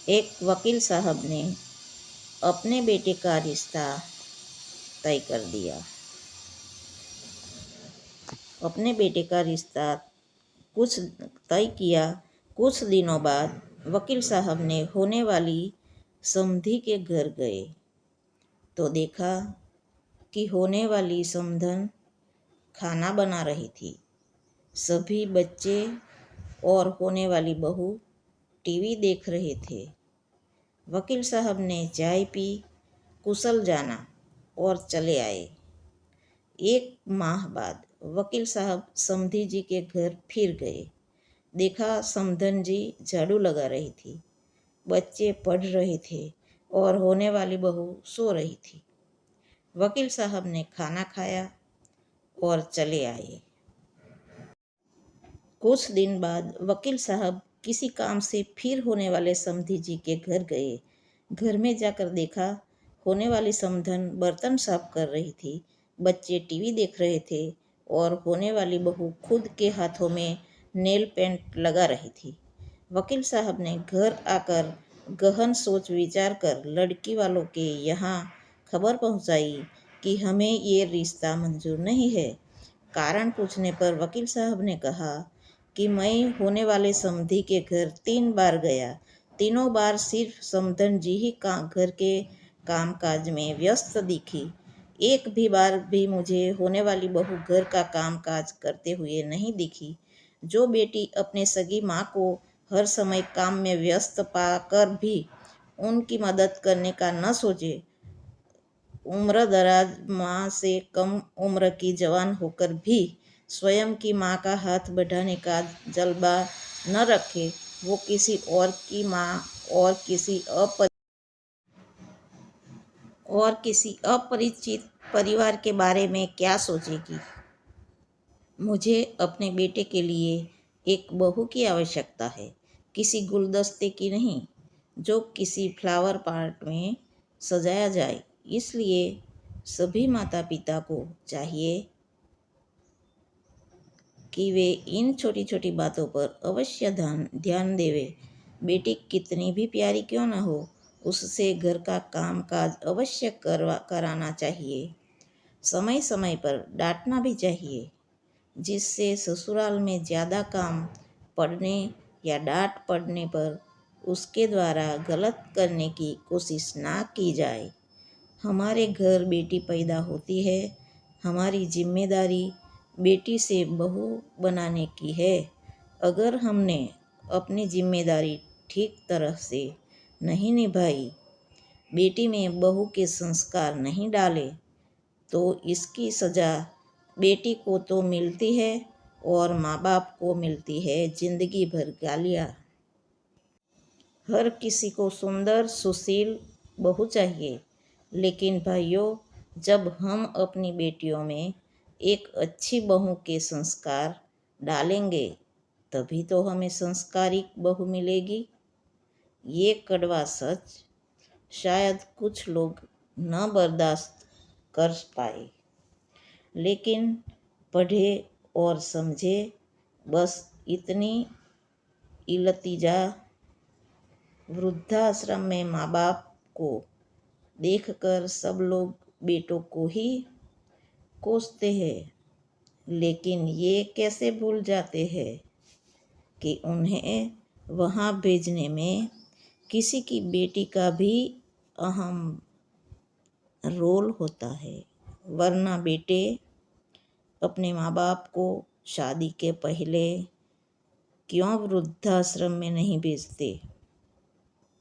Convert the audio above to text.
एक वकील साहब ने अपने बेटे का रिश्ता तय कर दिया। अपने बेटे का रिश्ता कुछ तय किया। कुछ दिनों बाद वकील साहब ने होने वाली समधी के घर गए तो देखा कि होने वाली समधन खाना बना रही थी। सभी बच्चे और होने वाली बहू टीवी देख रहे थे। वकील साहब ने चाय पी, कुशल जाना और चले आए। एक माह बाद वकील साहब समधी जी के घर फिर गए। देखा समधन जी झाड़ू लगा रही थी, बच्चे पढ़ रहे थे और होने वाली बहू सो रही थी। वकील साहब ने खाना खाया और चले आए। कुछ दिन बाद वकील साहब किसी काम से फिर होने वाले समधी जी के घर गए। घर में जाकर देखा होने वाली समधन बर्तन साफ कर रही थी, बच्चे टीवी देख रहे थे और होने वाली बहू खुद के हाथों में नेल पेंट लगा रही थी। वकील साहब ने घर आकर गहन सोच विचार कर लड़की वालों के यहाँ खबर पहुँचाई कि हमें ये रिश्ता मंजूर नहीं है। कारण पूछने पर वकील साहब ने कहा कि मैं होने वाले समधी के घर 3 बार गया। तीनों बार सिर्फ समधन जी ही घर के कामकाज में व्यस्त दिखी। एक भी बार भी मुझे होने वाली बहू घर का कामकाज करते हुए नहीं दिखी। जो बेटी अपने सगी माँ को हर समय काम में व्यस्त पाकर भी उनकी मदद करने का न सोचे, उम्र दराज माँ से कम उम्र की जवान होकर भी स्वयं की माँ का हाथ बढ़ाने का जल्बा न रखे, वो किसी और की माँ और किसी अपरिचित परिवार के बारे में क्या सोचेगी। मुझे अपने बेटे के लिए एक बहू की आवश्यकता है, किसी गुलदस्ते की नहीं जो किसी फ्लावर पॉट में सजाया जाए। इसलिए सभी माता पिता को चाहिए कि वे इन छोटी छोटी बातों पर अवश्य ध्यान देवे। बेटी कितनी भी प्यारी क्यों न हो, उससे घर का काम काज अवश्य कराना चाहिए। समय समय पर डांटना भी चाहिए, जिससे ससुराल में ज़्यादा काम पड़ने या डांट पड़ने पर उसके द्वारा गलत करने की कोशिश ना की जाए। हमारे घर बेटी पैदा होती है, हमारी जिम्मेदारी बेटी से बहू बनाने की है। अगर हमने अपनी जिम्मेदारी ठीक तरह से नहीं निभाई, बेटी में बहू के संस्कार नहीं डाले, तो इसकी सज़ा बेटी को तो मिलती है और माँ बाप को मिलती है जिंदगी भर गालियाँ। हर किसी को सुंदर सुशील बहू चाहिए, लेकिन भाइयों, जब हम अपनी बेटियों में एक अच्छी बहू के संस्कार डालेंगे तभी तो हमें संस्कारिक बहू मिलेगी। ये कड़वा सच शायद कुछ लोग न बर्दाश्त कर पाए, लेकिन पढ़े और समझे। बस इतनी इल्तिजा वृद्धाश्रम में माँ बाप को देखकर सब लोग बेटों को ही कोसते हैं, लेकिन ये कैसे भूल जाते हैं कि उन्हें वहाँ भेजने में किसी की बेटी का भी अहम रोल होता है। वरना बेटे अपने माँ बाप को शादी के पहले क्यों वृद्धाश्रम में नहीं भेजते।